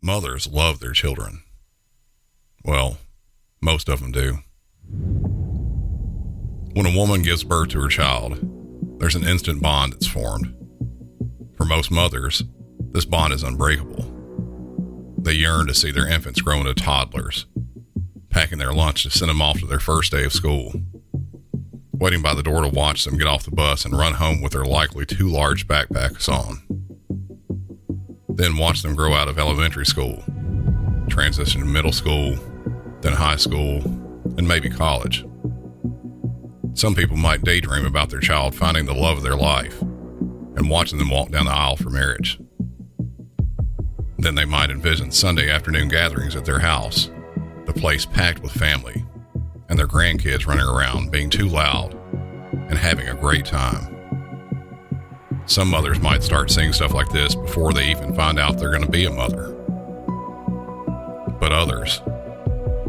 Mothers love their children. Well, most of them do. When a woman gives birth to her child, there's an instant bond that's formed. For most mothers, this bond is unbreakable. They yearn to see their infants grow into toddlers, packing their lunch to send them off to their first day of school, waiting by the door to watch them get off the bus and run home with their likely too large backpacks on. Then watch them grow out of elementary school, transition to middle school, then high school, and maybe college. Some people might daydream about their child finding the love of their life and watching them walk down the aisle for marriage. Then they might envision Sunday afternoon gatherings at their house, the place packed with family, and their grandkids running around being too loud and having a great time. Some mothers might start seeing stuff like this before they even find out they're going to be a mother. But others,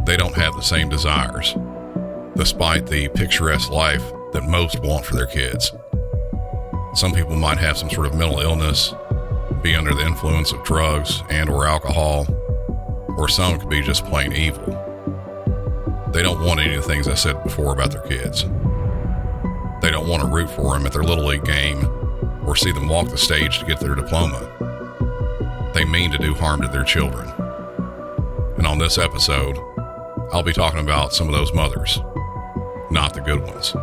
they don't have the same desires, despite the picturesque life that most want for their kids. Some people might have some sort of mental illness, be under the influence of drugs and or alcohol, or some could be just plain evil. They don't want any of the things I said before about their kids. They don't want to root for them at their Little League game or see them walk the stage to get their diploma. They mean to do harm to their children. And on this episode, I'll be talking about some of those mothers, not the good ones.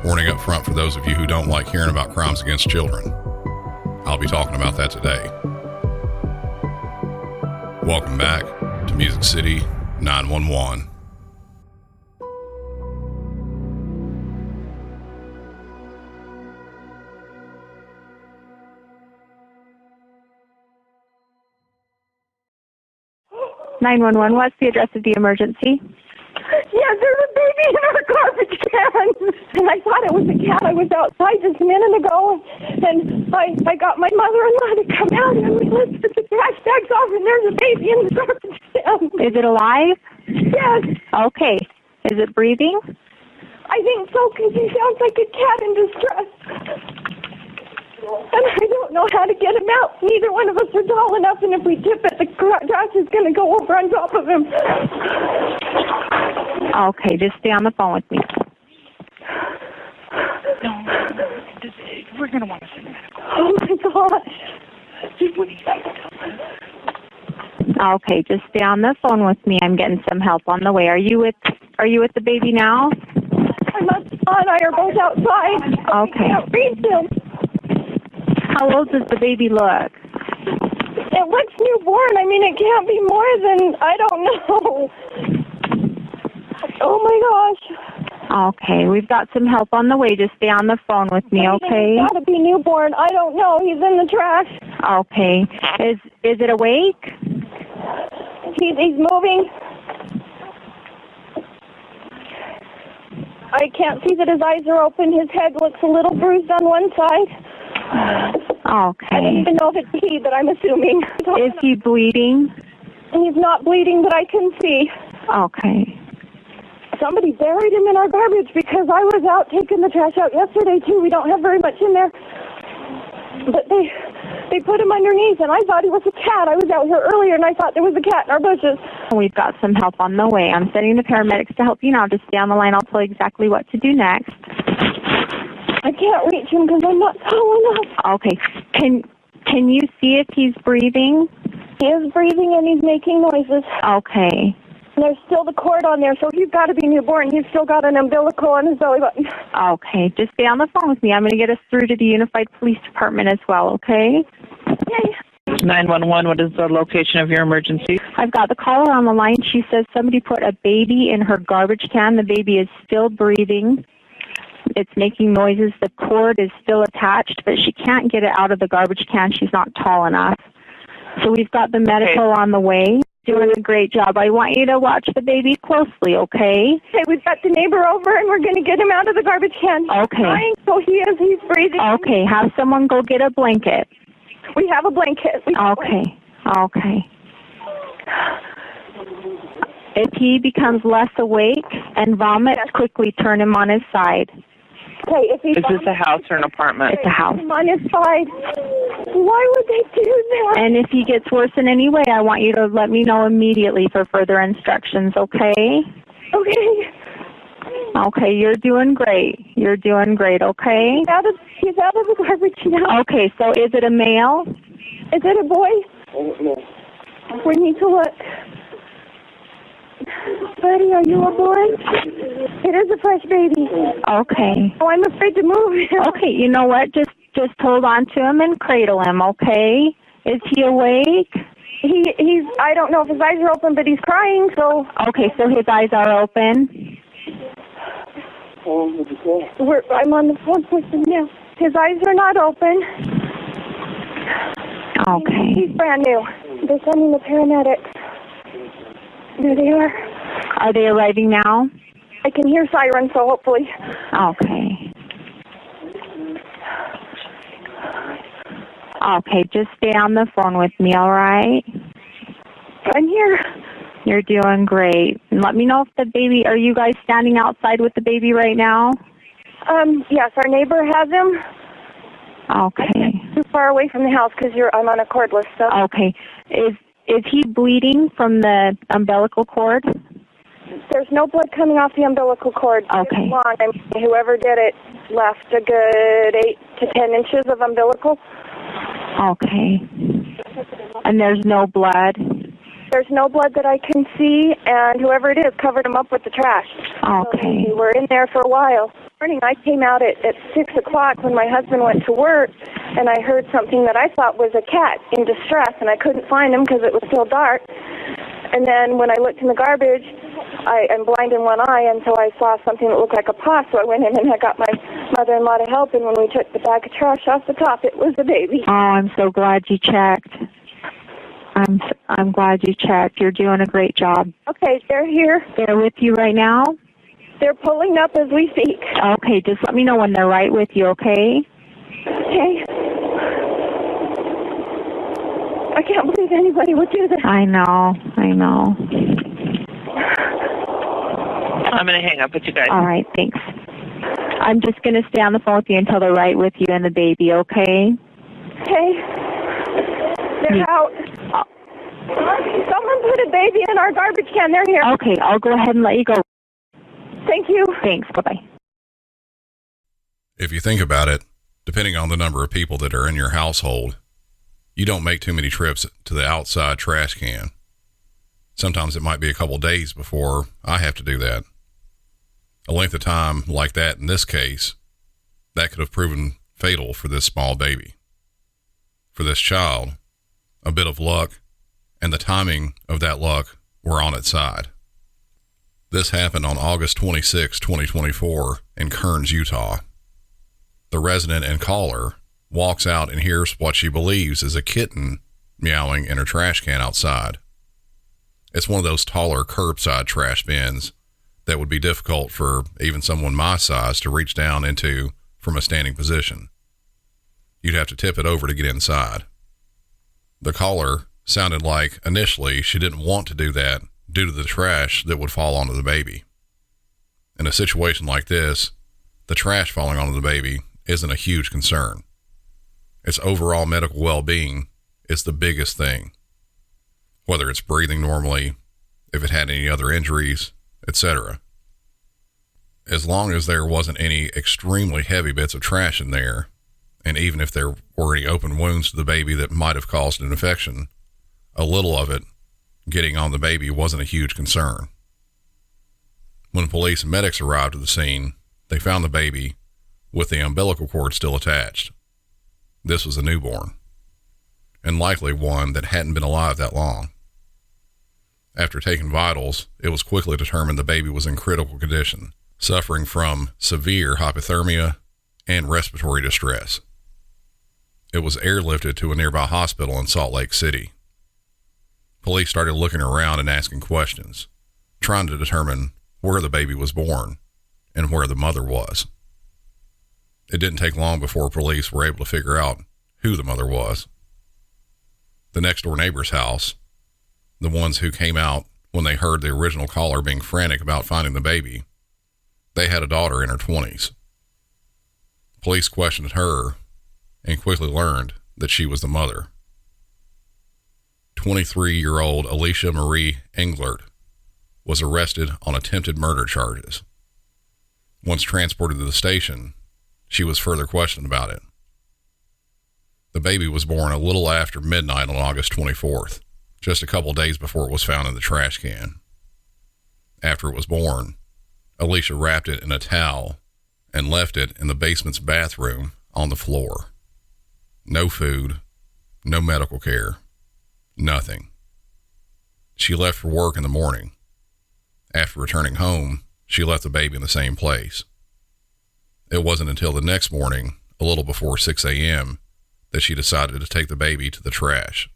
Warning up front for those of you who don't like hearing about crimes against children. I'll be talking about that today. Welcome back to Music City 911. What's the address of the emergency? Yeah, there's a baby in our garbage can. And I thought it was a cat. I was outside just a minute ago, and I got my mother-in-law to come out, and we lifted the trash bags off, and there's a baby in the garbage can. Is it alive? Yes. Okay. Is it breathing? I think so, because he sounds like a cat in distress. And I don't know how to get him out. Neither one of us are tall enough, and if we tip it, the trash is going to go over on top of him. Okay, just stay on the phone with me. No, we're going to want to send medical. Oh, my gosh. Okay, just stay on the phone with me. I'm getting some help on the way. Are you with the baby now? My son and I are both outside. Okay. I can't reach him. How old does the baby look? It looks newborn. I mean, it can't be more than, I don't know. Oh, my gosh. Okay, we've got some help on the way. Just stay on the phone with me, okay? It's got to be newborn. I don't know. He's in the trash. Okay. Is it awake? He's moving. I can't see that his eyes are open. His head looks a little bruised on one side. Okay. I don't even know if it's he, but I'm assuming. Is he bleeding? He's not bleeding that I can see. Okay. Somebody buried him in our garbage because I was out taking the trash out yesterday, too. We don't have very much in there. But they put him underneath, and I thought he was a cat. I was out here earlier, and I thought there was a cat in our bushes. We've got some help on the way. I'm sending the paramedics to help you now. Just stay on the line. I'll tell you exactly what to do next. I can't reach him because I'm not tall enough. Okay. Can you see if he's breathing? He is breathing, and he's making noises. Okay. And there's still the cord on there, so he's got to be newborn. He's still got an umbilical on his belly button. Okay, just stay on the phone with me. I'm going to get us through to the Unified Police Department as well, okay? Yay. 911, what is the location of your emergency? I've got the caller on the line. She says somebody put a baby in her garbage can. The baby is still breathing. It's making noises. The cord is still attached, but she can't get it out of the garbage can. She's not tall enough. So we've got the medical on the way. Doing a great job. I want you to watch the baby closely, okay? Okay, we've got the neighbor over, and we're going to get him out of the garbage can. Okay. So he's breathing. Okay, have someone go get a blanket. We have a blanket. Okay. If he becomes less awake and vomits, quickly turn him on his side. Okay, if he's Is this a house or an apartment? It's a house. I'm on his side. Why would they do that? And if he gets worse in any way, I want you to let me know immediately for further instructions, okay? Okay. Okay, you're doing great. You're doing great, okay? He's out of the garbage now. Okay, so is it a male? Is it a boy? We need to look. Buddy, are you a boy? It is a fresh baby. Okay. Oh, I'm afraid to move him. Okay, you know what? Just hold on to him and cradle him, okay? Is he awake? He's, I don't know if his eyes are open, but he's crying, so. Okay, so his eyes are open? I'm on the phone with him now. His eyes are not open. Okay. He's brand new. They're sending the paramedics. There they are. Are they arriving now? I can hear sirens, so hopefully. Okay. Okay, just stay on the phone with me, all right? I'm here. You're doing great. And let me know if the baby, are you guys standing outside with the baby right now? Yes, our neighbor has him. Okay. Too far away from the house because I'm on a cordless stuff. Okay. Is he bleeding from the umbilical cord? There's no blood coming off the umbilical cord. Okay. It's long. I mean, whoever did it left a good 8 to 10 inches of umbilical. Okay. And there's no blood? There's no blood that I can see, and whoever it is covered him up with the trash. Okay. So we were in there for a while. Morning, I came out at 6 o'clock when my husband went to work, and I heard something that I thought was a cat in distress, and I couldn't find him because it was still dark. And then when I looked in the garbage, I'm blind in one eye, and so I saw something that looked like a paw, so I went in and I got my mother-in-law to help, and when we took the bag of trash off the top, it was a baby. Oh, I'm so glad you checked. I'm glad you checked. You're doing a great job. Okay, they're here. They're with you right now? They're pulling up as we speak. Okay, just let me know when they're right with you, okay? Okay. I can't believe anybody would do this. I know. I'm going to hang up with you guys. All right, thanks. I'm just going to stay on the phone with you until they're right with you and the baby, okay? Okay. They're out. Someone put a baby in our garbage can. They're here. Okay, I'll go ahead and let you go. Thank you. Thanks. Bye-bye. If you think about it, depending on the number of people that are in your household, you don't make too many trips to the outside trash can. Sometimes it might be a couple days before I have to do that. A length of time like that in this case, that could have proven fatal for this small baby. For this child, a bit of luck and the timing of that luck were on its side. This happened on August 26, 2024 in Kearns, Utah. The resident and caller walks out and hears what she believes is a kitten meowing in her trash can outside. It's one of those taller curbside trash bins that would be difficult for even someone my size to reach down into from a standing position. You'd have to tip it over to get inside. The caller sounded like initially she didn't want to do that due to the trash that would fall onto the baby. In a situation like this, the trash falling onto the baby isn't a huge concern. Its overall medical well-being is the biggest thing. Whether it's breathing normally, if it had any other injuries, etc. As long as there wasn't any extremely heavy bits of trash in there, and even if there were any open wounds to the baby that might have caused an infection, a little of it getting on the baby wasn't a huge concern. When police and medics arrived at the scene, they found the baby with the umbilical cord still attached. This was a newborn, and likely one that hadn't been alive that long. After taking vitals, it was quickly determined the baby was in critical condition, suffering from severe hypothermia and respiratory distress. It was airlifted to a nearby hospital in Salt Lake City. Police started looking around and asking questions, trying to determine where the baby was born and where the mother was. It didn't take long before police were able to figure out who the mother was. The next door neighbor's house, the ones who came out when they heard the original caller being frantic about finding the baby, they had a daughter in her 20s. Police questioned her and quickly learned that she was the mother. 23-year-old Alicia Marie Englert was arrested on attempted murder charges. Once transported to the station, she was further questioned about it. The baby was born a little after midnight on August 24th, just a couple days before it was found in the trash can. After it was born, Alicia wrapped it in a towel and left it in the basement's bathroom on the floor. No food, no medical care, nothing. She left for work in the morning. After returning home, she left the baby in the same place. It wasn't until the next morning, a little before 6 a.m., that she decided to take the baby to the trash.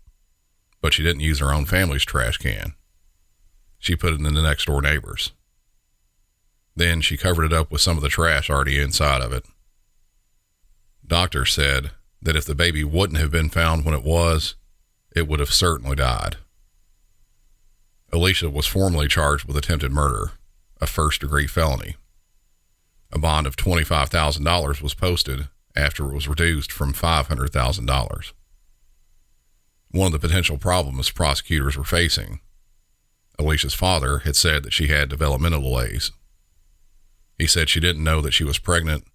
But she didn't use her own family's trash can. She put it in the next door neighbor's. Then she covered it up with some of the trash already inside of it. Doctors said that if the baby wouldn't have been found when it would have certainly died. Alicia was formally charged with attempted murder, a first-degree felony. A bond of $25,000 was posted after it was reduced from $500,000. One of the potential problems prosecutors were facing, Alicia's father had said that she had developmental delays. He said she didn't know that she was pregnant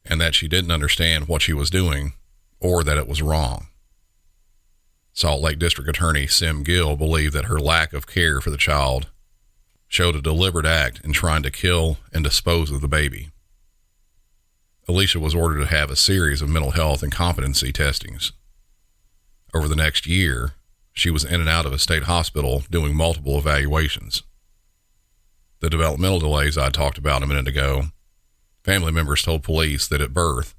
and that she didn't understand what she was doing or that it was wrong. Salt Lake District Attorney Sim Gill believed that her lack of care for the child showed a deliberate act in trying to kill and dispose of the baby. Alicia was ordered to have a series of mental health and competency testings. Over the next year, she was in and out of a state hospital doing multiple evaluations. The developmental delays I talked about a minute ago, family members told police that at birth,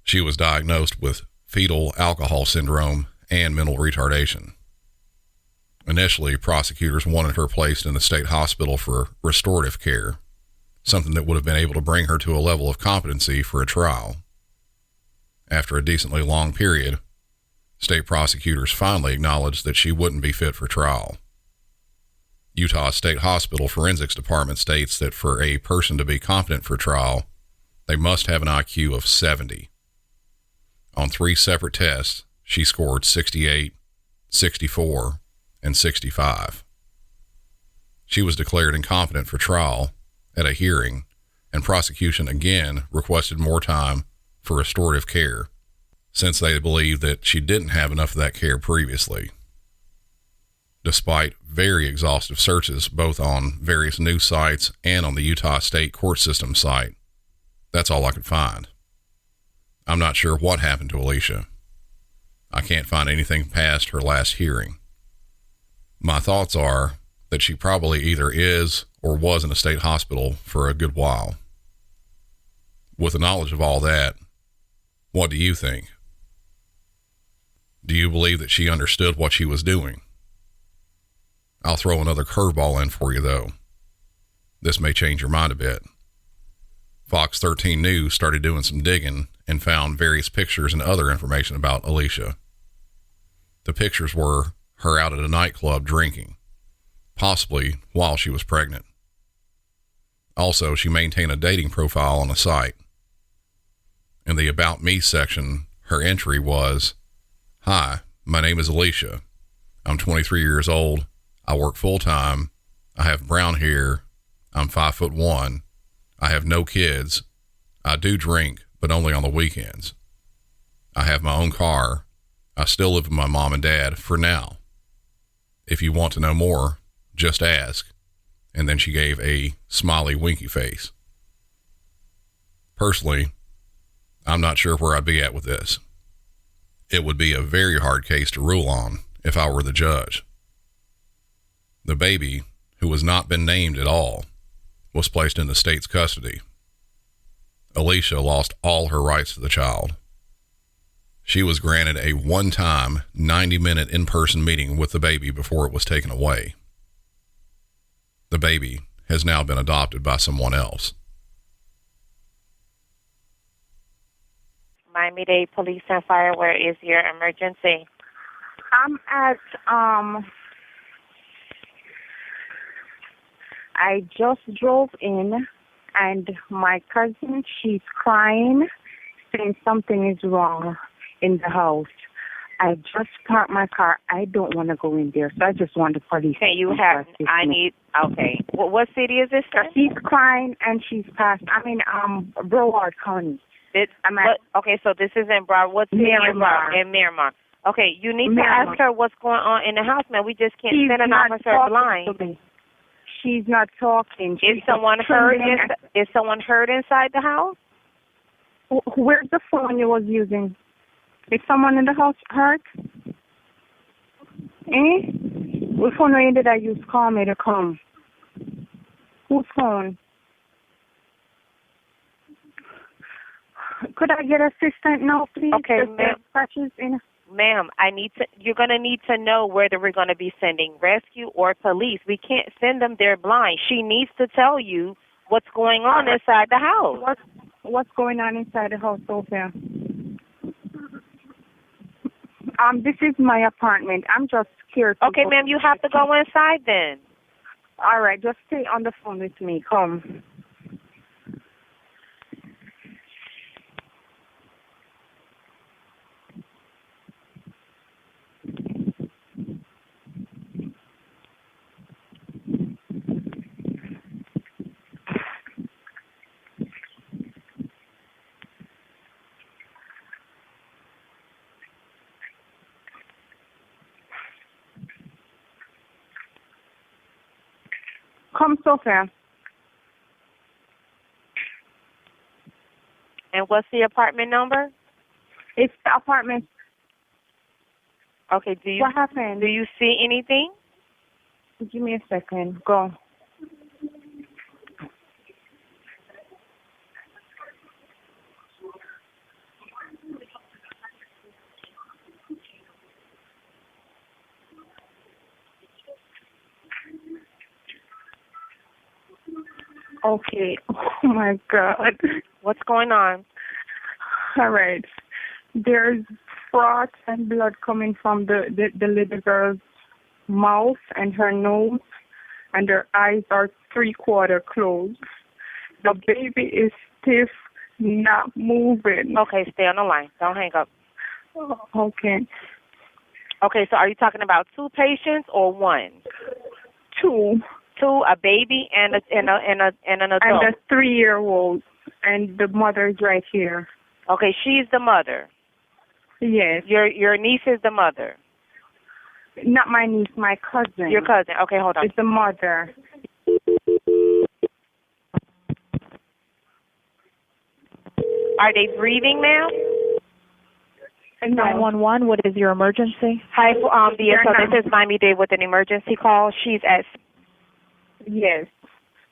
she was diagnosed with fetal alcohol syndrome and mental retardation. Initially, prosecutors wanted her placed in the state hospital for restorative care, something that would have been able to bring her to a level of competency for a trial. After a decently long period, state prosecutors finally acknowledged that she wouldn't be fit for trial. Utah State Hospital Forensics Department states that for a person to be competent for trial, they must have an IQ of 70. On 3 separate tests, she scored 68, 64, and 65. She was declared incompetent for trial at a hearing, and prosecution again requested more time for restorative care, since they believed that she didn't have enough of that care previously. Despite very exhaustive searches both on various news sites and on the Utah State Court System site, that's all I could find. I'm not sure what happened to Alicia. I can't find anything past her last hearing. My thoughts are that she probably either is or was in a state hospital for a good while. With the knowledge of all that, what do you think? Do you believe that she understood what she was doing? I'll throw another curveball in for you, though. This may change your mind a bit. Fox 13 News started doing some digging and found various pictures and other information about Alicia. The pictures were her out at a nightclub drinking, possibly while she was pregnant. Also, she maintained a dating profile on a site. In the About Me section, her entry was, "Hi, my name is Alicia. I'm 23 years old. I work full-time. I have brown hair. I'm 5'1". I have no kids. I do drink, but only on the weekends. I have my own car. I still live with my mom and dad for now. If you want to know more, just ask." And then she gave a smiley winky face. Personally, I'm not sure where I'd be at with this. It would be a very hard case to rule on if I were the judge. The baby, who has not been named at all, was placed in the state's custody. Alicia lost all her rights to the child. She was granted a one-time 90-minute in-person meeting with the baby before it was taken away. The baby has now been adopted by someone else. Miami-Dade Police and Fire, where is your emergency? I'm at, I just drove in and my cousin, she's crying saying something is wrong in the house. I just parked my car. I don't want to go in there, so I just want the police. Okay, you have. I need. Okay. What city is this? She's crying and she's passed. I'm in Broward County. Okay, so this is in Broward. What city in Miramar? Okay, you need to ask her what's going on in the house, man. We just can't send an officer blind. She's not talking. Is someone hurt? Is someone hurt inside the house? Where's the phone you was using? Is someone in the house hurt? What phone did I use? Call me to come. Whose phone? Could I get assistant now, please? Okay, ma'am, you're going to need to know whether we're going to be sending rescue or police. We can't send them there blind. She needs to tell you what's going on inside the house. What's going on inside the house, Sophia? This is my apartment. I'm just scared. Okay, ma'am, you have to go inside then. All right, just stay on the phone with me. Come. Come, Sophia. And what's the apartment number? It's the apartment. Okay, what happened? Do you see anything? Give me a second. Go. Okay. Oh, my God. What's going on? All right. There's froth and blood coming from the little girl's mouth and her nose, and her eyes are 3/4 closed. The baby is stiff, not moving. Okay, stay on the line. Don't hang up. Okay. Okay, so are you talking about two patients or one? Two. Two, a baby and an adult. And a 3-year-old, and the mother is right here. Okay, she's the mother. Yes. Your niece is the mother. Not my niece, my cousin. Your cousin. Okay, hold on. It's the mother. Are they breathing, ma'am? 911. What is your emergency? Hi, this is Miami-Dade with an emergency call. She's at. Yes.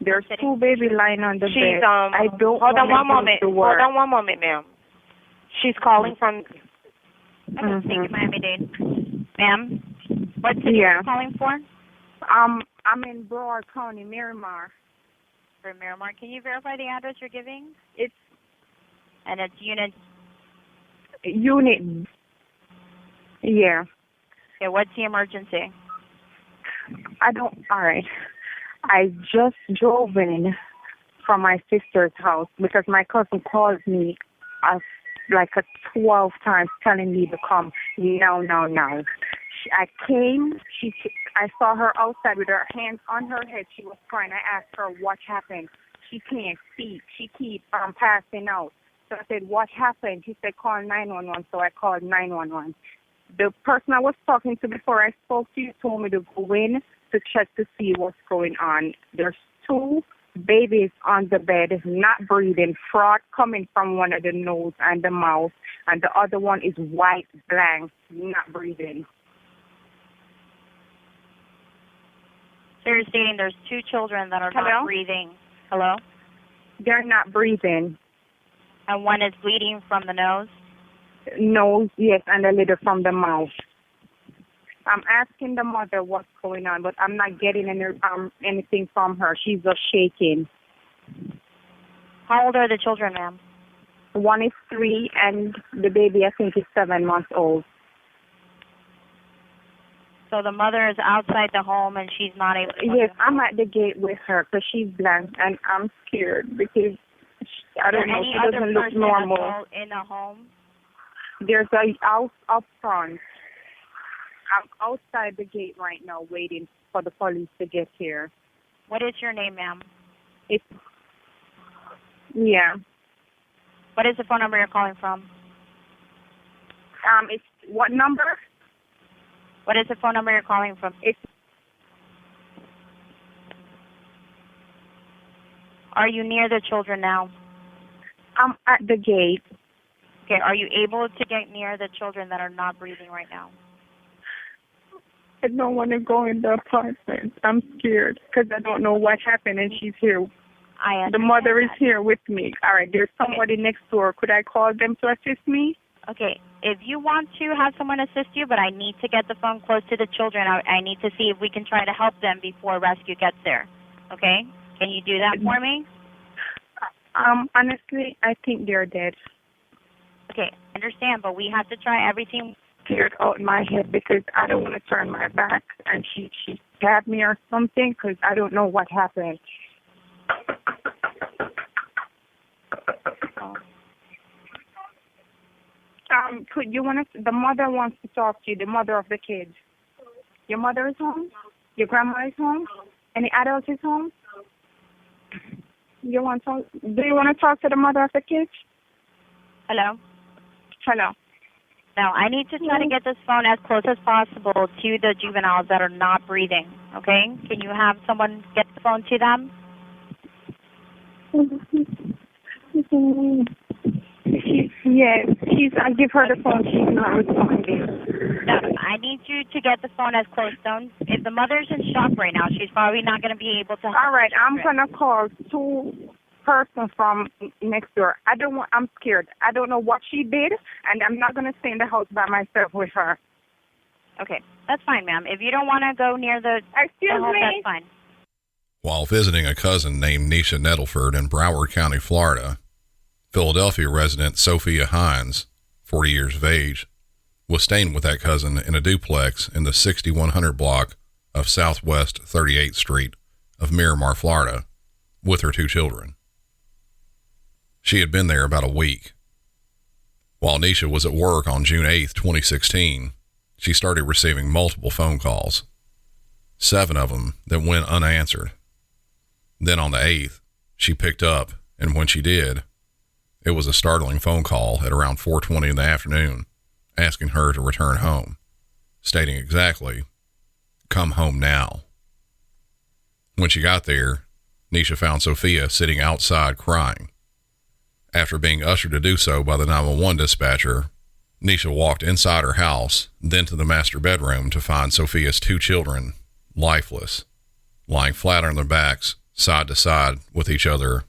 There's two baby lying on the bed. I don't. Hold on one moment. Hold on one moment, ma'am. She's calling from. I can speak to Miami-Dade. Ma'am, what city are you calling for? I'm in Broward County, Miramar. For Miramar. Can you verify the address you're giving? It's unit. Yeah. Okay, what's the emergency? All right. I just drove in from my sister's house because my cousin called me like 12 times telling me to come now. I came. I saw her outside with her hands on her head. She was crying. I asked her what happened. She can't speak. She keeps passing out. So I said, what happened? She said, call 911. So I called 911. The person I was talking to before I spoke to you told me to go in to check to see what's going on. There's two babies on the bed, not breathing, froth coming from one of the nose and the mouth, and the other one is white, blank, not breathing. So you're stating there's two children that are not breathing. Hello? They're not breathing. And one is bleeding from the nose? Nose, yes, and a little from the mouth. I'm asking the mother what's going on, but I'm not getting anything from her. She's just shaking. How old are the children, ma'am? One is 3, and the baby, I think, is 7 months old. So the mother is outside the home, and she's not able to... Yes, I'm at the gate with her because she's blank, and I'm scared because I don't know. Any She other doesn't look person normal. in the home? There's a house up front. I'm outside the gate right now waiting for the police to get here. What is your name, ma'am? Yeah. What is the phone number you're calling from? It's what number? What is the phone number you're calling from? Are you near the children now? I'm at the gate. Okay, are you able to get near the children that are not breathing right now? I don't want to go in the apartment. I'm scared because I don't know what happened and she's here. The mother is here with me. All right, there's somebody next door. Could I call them to assist me? Okay, if you want to have someone assist you, but I need to get the phone close to the children, I need to see if we can try to help them before rescue gets there. Okay? Can you do that for me? Honestly, I think they're dead. Okay, I understand, but we have to try everything. Scared out my head because I don't want to turn my back and she stabbed me or something because I don't know what happened. Could you want to? The mother wants to talk to you. The mother of the kids. Your mother is home. Your grandma is home. Any adult is home. You want to? Do you want to talk to the mother of the kids? Hello. Hello. Now, I need to try to get this phone as close as possible to the juveniles that are not breathing. Okay? Can you have someone get the phone to them? I give her the phone. She's not responding. No, I need you to get the phone as close. Don't. If the mother's in shock right now, she's probably not going to be able to. All right, I'm gonna call two persons from next door. I'm scared. I don't know what she did, and I'm not gonna stay in the house by myself with her. Okay, that's fine, ma'am. If you don't want to go near the home, that's fine. While visiting a cousin named Nisha Nettleford in Broward County, Florida, Philadelphia resident Sophia Hines, 40 years of age, was staying with that cousin in a duplex in the 6100 block of Southwest 38th Street of Miramar, Florida, with her two children. She had been there about a week. While Nisha was at work on June 8, 2016, she started receiving multiple phone calls, 7 of them that went unanswered. Then on the 8th, she picked up, and when she did, it was a startling phone call at around 4:20 in the afternoon, asking her to return home, stating exactly, "Come home now." When she got there, Nisha found Sophia sitting outside crying. After being ushered to do so by the 911 dispatcher, Nisha walked inside her house, then to the master bedroom to find Sophia's two children, lifeless, lying flat on their backs, side to side with each other,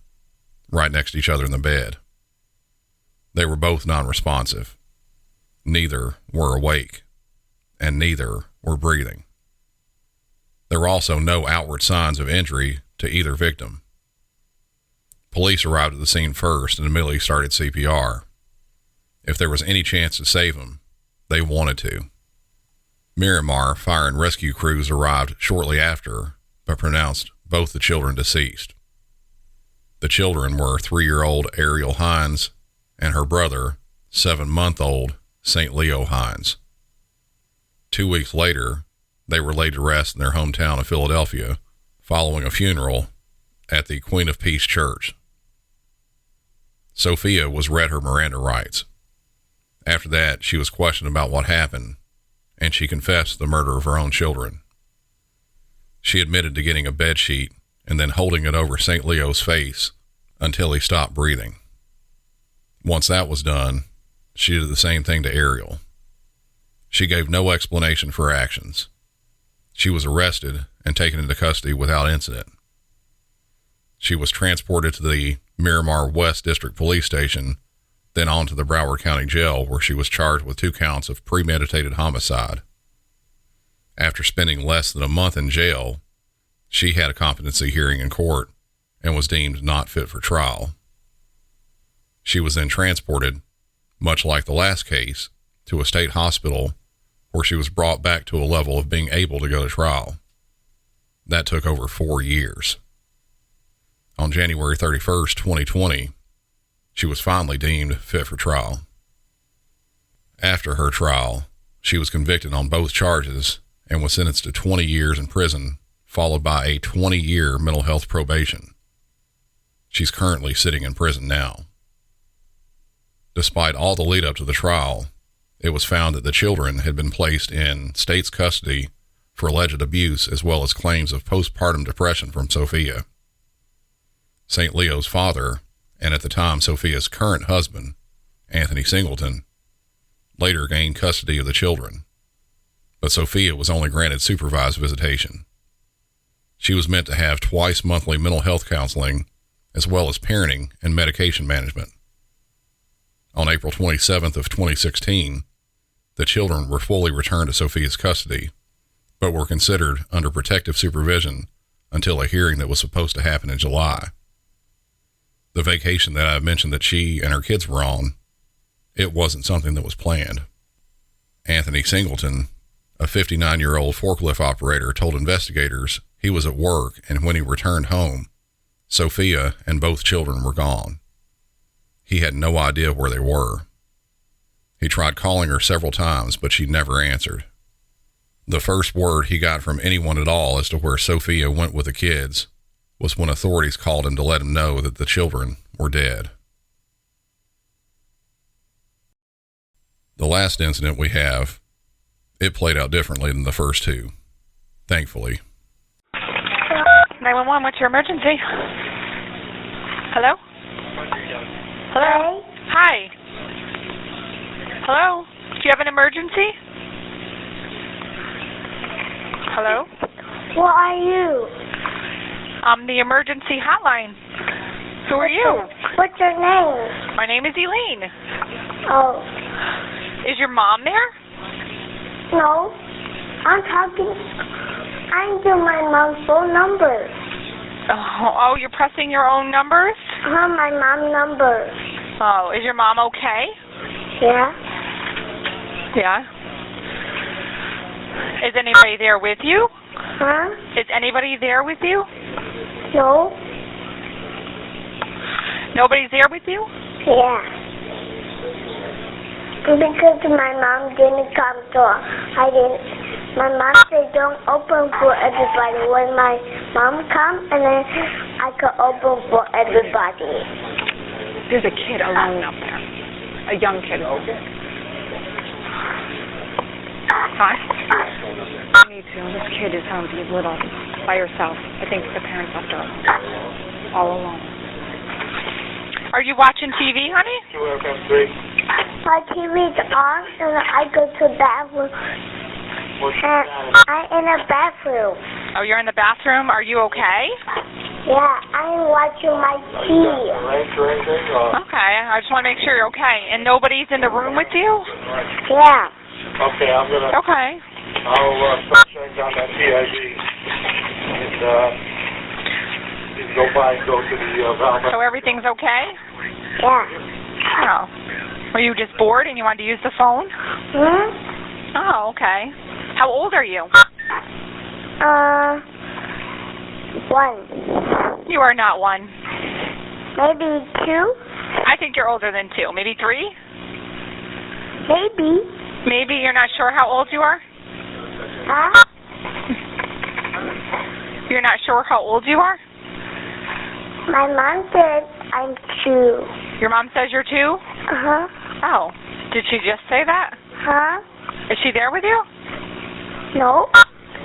right next to each other in the bed. They were both non-responsive. Neither were awake, and neither were breathing. There were also no outward signs of injury to either victim. Police arrived at the scene first and immediately started CPR. If there was any chance to save them, they wanted to. Miramar fire and rescue crews arrived shortly after, but pronounced both the children deceased. The children were 3-year-old Ariel Hines and her brother, 7-month-old St. Leo Hines. 2 weeks later, they were laid to rest in their hometown of Philadelphia following a funeral at the Queen of Peace Church. Sophia was read her Miranda rights. After that, she was questioned about what happened, and she confessed the murder of her own children. She admitted to getting a bedsheet and then holding it over St. Leo's face until he stopped breathing. Once that was done, she did the same thing to Ariel. She gave no explanation for her actions. She was arrested and taken into custody without incident. She was transported to the Miramar West District Police Station, then on to the Broward County Jail, where she was charged with 2 counts of premeditated homicide. After spending less than a month in jail, she had a competency hearing in court and was deemed not fit for trial. She was then transported, much like the last case, to a state hospital where she was brought back to a level of being able to go to trial. That took over 4 years. On January 31st, 2020, she was finally deemed fit for trial. After her trial, she was convicted on both charges and was sentenced to 20 years in prison, followed by a 20-year mental health probation. She's currently sitting in prison now. Despite all the lead up to the trial, it was found that the children had been placed in state's custody for alleged abuse as well as claims of postpartum depression from Sophia. St. Leo's father, and at the time Sophia's current husband, Anthony Singleton, later gained custody of the children, but Sophia was only granted supervised visitation. She was meant to have twice monthly mental health counseling as well as parenting and medication management. On April 27th of 2016, the children were fully returned to Sophia's custody, but were considered under protective supervision until a hearing that was supposed to happen in July. The vacation that I mentioned that she and her kids were on, it wasn't something that was planned. Anthony Singleton, a 59-year-old forklift operator, told investigators he was at work, and when he returned home, Sophia and both children were gone. He had no idea where they were. He tried calling her several times, but she never answered. The first word he got from anyone at all as to where Sophia went with the kids was when authorities called him to let him know that the children were dead. The last incident we have, it played out differently than the first two, thankfully. 911, what's your emergency? Hello? Hello? Hi. Hello? Do you have an emergency? Hello? What are you? I'm the emergency hotline. Who are you? What's your name? My name is Elaine. Oh. Is your mom there? No. I'm doing my mom's phone number. Oh, you're pressing your own numbers? My mom's number. Oh, is your mom okay? Yeah. Yeah. Is anybody there with you? Huh? Is anybody there with you? No. Nobody's there with you? Yeah. Because my mom didn't come, so I didn't. My mom said don't open for everybody. When my mom comes, and then I can open for everybody. There's a kid alone up there. A young kid. Hi. I need to. This kid is he's little, by herself. I think the parents left her all alone. Are you watching TV, honey? My TV's on, and I go to the bathroom. And I'm in the bathroom. Oh, you're in the bathroom? Are you okay? Yeah, I'm watching my TV. Okay, I just want to make sure you're okay. And nobody's in the room with you? Yeah. Okay, I'm gonna. Okay. I'll start shutting down that PID and go by and go to the valve. So everything's okay? Yeah. Oh. Were you just bored and you wanted to use the phone? Oh, okay. How old are you? 1. You are not 1. Maybe 2. I think you're older than 2. Maybe 3? Maybe. Maybe you're not sure how old you are? Huh? You're not sure how old you are? My mom said I'm 2. Your mom says you're 2? Uh-huh. Oh. Did she just say that? Huh? Is she there with you? No.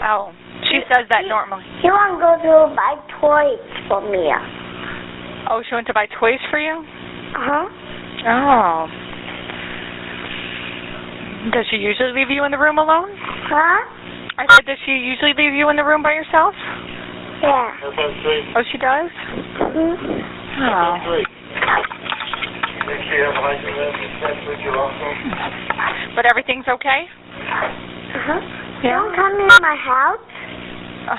Oh. She says that normally. She wants to go to buy toys for me. Oh, she went to buy toys for you? Uh-huh. Oh. Does she usually leave you in the room alone? Huh? I said, does she usually leave you in the room by yourself? Yeah. Oh, she does? Mm-hmm. Oh. But everything's okay? Uh-huh. Yeah. Don't come in my house. Oh.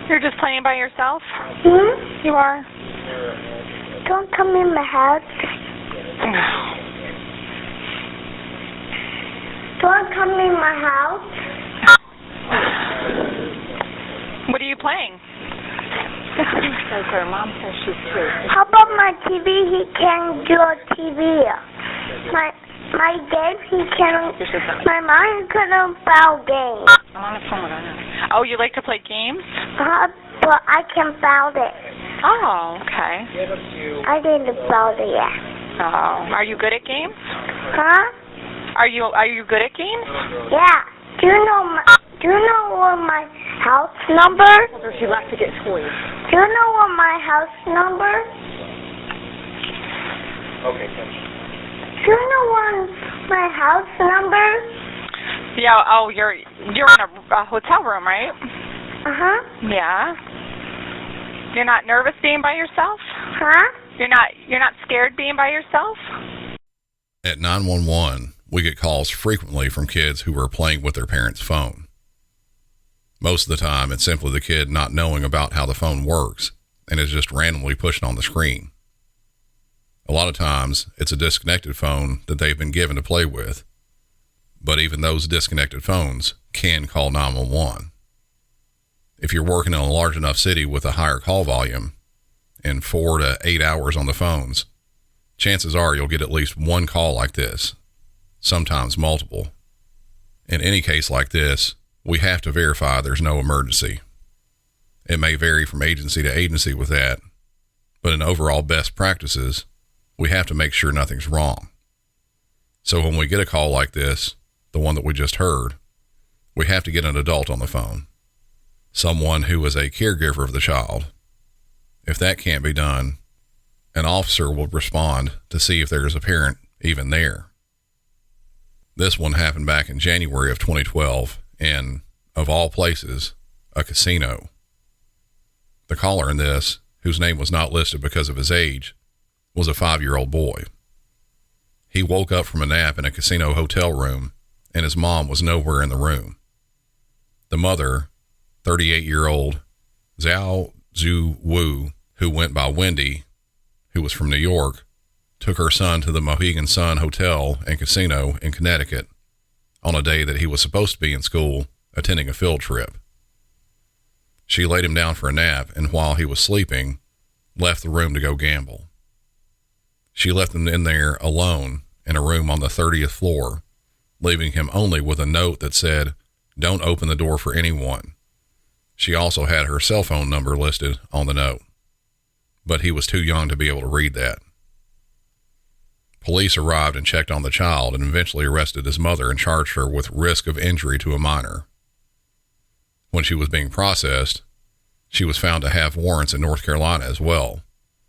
You're just playing by yourself? Hmm? You are? Don't come in my house. Don't come in my house. What are you playing? says her mom says she's free. How about my TV? He can't do a TV. My game, he can't. My mom couldn't bow games. I'm on the phone with her now. Oh, you like to play games? But I can bow it. Oh, okay. I didn't bow it yet. Oh, are you good at games? Huh? Are you good at games? Yeah. Do you know what my house number? She left to get toys. Do you know what my house number? Okay, Do you know what my house number? Yeah. Oh, you're in a hotel room, right? Yeah. You're not nervous being by yourself? Huh? You're not scared being by yourself? At 911, we get calls frequently from kids who are playing with their parents' phone. Most of the time, it's simply the kid not knowing about how the phone works and is just randomly pushing on the screen. A lot of times, it's a disconnected phone that they've been given to play with, but even those disconnected phones can call 911. If you're working in a large enough city with a higher call volume and 4 to 8 hours on the phones, chances are you'll get at least one call like this, sometimes multiple. In any case like this, we have to verify there's no emergency. It may vary from agency to agency with that, but in overall best practices, we have to make sure nothing's wrong. So when we get a call like this, the one that we just heard, we have to get an adult on the phone, someone who is a caregiver of the child. If that can't be done, an officer will respond to see if there is a parent even there. This one happened back in January of 2012 in, of all places, a casino. The caller in this, whose name was not listed because of his age, was a 5-year-old boy. He woke up from a nap in a casino hotel room, and his mom was nowhere in the room. The mother, 38-year-old Zhao Zhu Wu, who went by Wendy, who was from New York, took her son to the Mohegan Sun Hotel and Casino in Connecticut on a day that he was supposed to be in school attending a field trip. She laid him down for a nap, and while he was sleeping, left the room to go gamble. She left him in there alone in a room on the 30th floor, leaving him only with a note that said, "Don't open the door for anyone." She also had her cell phone number listed on the note, but he was too young to be able to read that. Police arrived and checked on the child and eventually arrested his mother and charged her with risk of injury to a minor. When she was being processed, she was found to have warrants in North Carolina as well,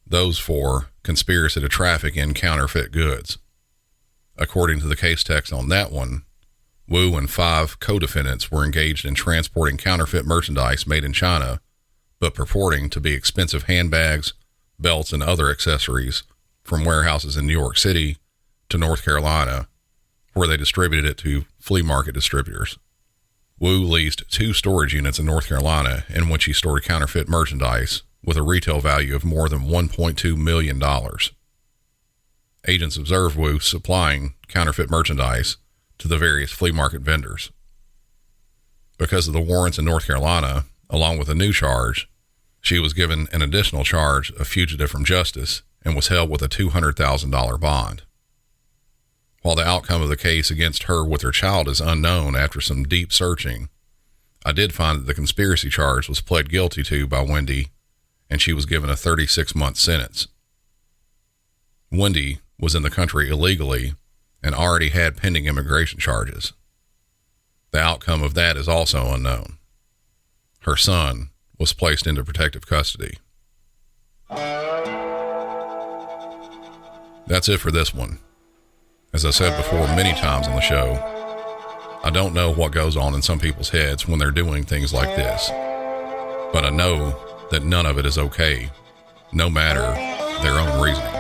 those for conspiracy to traffic in counterfeit goods. According to the case text on that one, Wu and 5 co-defendants were engaged in transporting counterfeit merchandise made in China, but purporting to be expensive handbags, belts, and other accessories from warehouses in New York City to North Carolina, where they distributed it to flea market distributors. Wu leased 2 storage units in North Carolina in which he stored counterfeit merchandise with a retail value of more than $1.2 million. Agents observed Wu supplying counterfeit merchandise to the various flea market vendors. Because of the warrants in North Carolina, along with a new charge, she was given an additional charge of fugitive from justice and was held with a $200,000 bond. While the outcome of the case against her with her child is unknown after some deep searching, I did find that the conspiracy charge was pled guilty to by Wendy, and she was given a 36-month sentence. Wendy was in the country illegally and already had pending immigration charges. The outcome of that is also unknown. Her son was placed into protective custody. That's it for this one. As I said before many times on the show, I don't know what goes on in some people's heads when they're doing things like this, but I know that none of it is okay, no matter their own reasoning.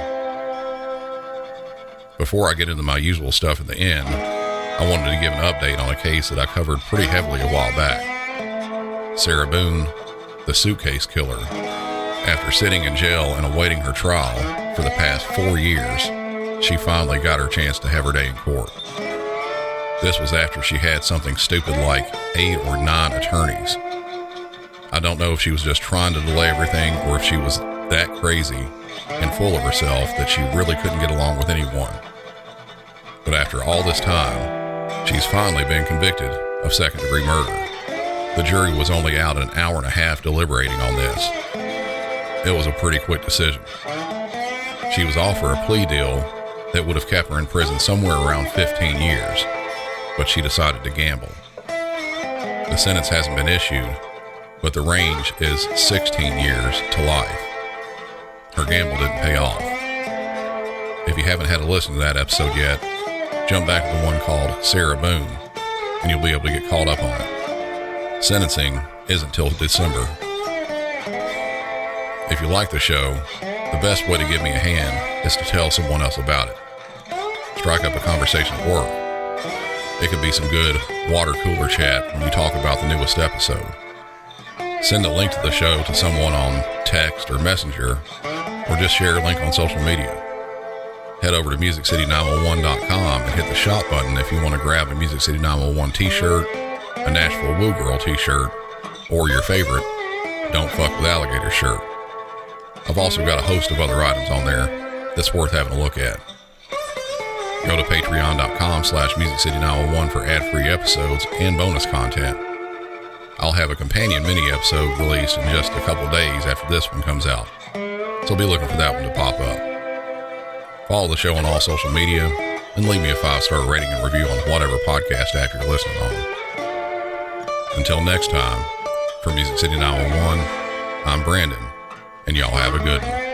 Before I get into my usual stuff at the end, I wanted to give an update on a case that I covered pretty heavily a while back. Sarah Boone, the suitcase killer. After sitting in jail and awaiting her trial for the past 4 years, she finally got her chance to have her day in court. This was after she had something stupid like 8 or 9 attorneys. I don't know if she was just trying to delay everything or if she was that crazy and full of herself that she really couldn't get along with anyone. But after all this time, she's finally been convicted of second-degree murder. The jury was only out an hour and a half deliberating on this. It was a pretty quick decision. She was offered a plea deal that would have kept her in prison somewhere around 15 years, but she decided to gamble. The sentence hasn't been issued, but the range is 16 years to life. Her gamble didn't pay off. If you haven't had a listen to that episode yet, jump back to the one called Sarah Boone, and you'll be able to get caught up on it. Sentencing isn't till December. If you like the show, the best way to give me a hand is to tell someone else about it. Strike up a conversation at work. It could be some good water cooler chat when you talk about the newest episode. Send a link to the show to someone on text or messenger, or just share a link on social media. Head over to MusicCity911.com and hit the shop button if you want to grab a Music City 911 t-shirt, a Nashville Woo Girl t-shirt, or your favorite Don't Fuck With Alligator shirt. I've also got a host of other items on there that's worth having a look at. Go to patreon.com/MusicCity911 for ad-free episodes and bonus content. I'll have a companion mini-episode released in just a couple days after this one comes out, so be looking for that one to pop up. Follow the show on all social media, and leave me a 5-star rating and review on whatever podcast app you're listening on. Until next time, for Music City 911, I'm Brandon, and y'all have a good one.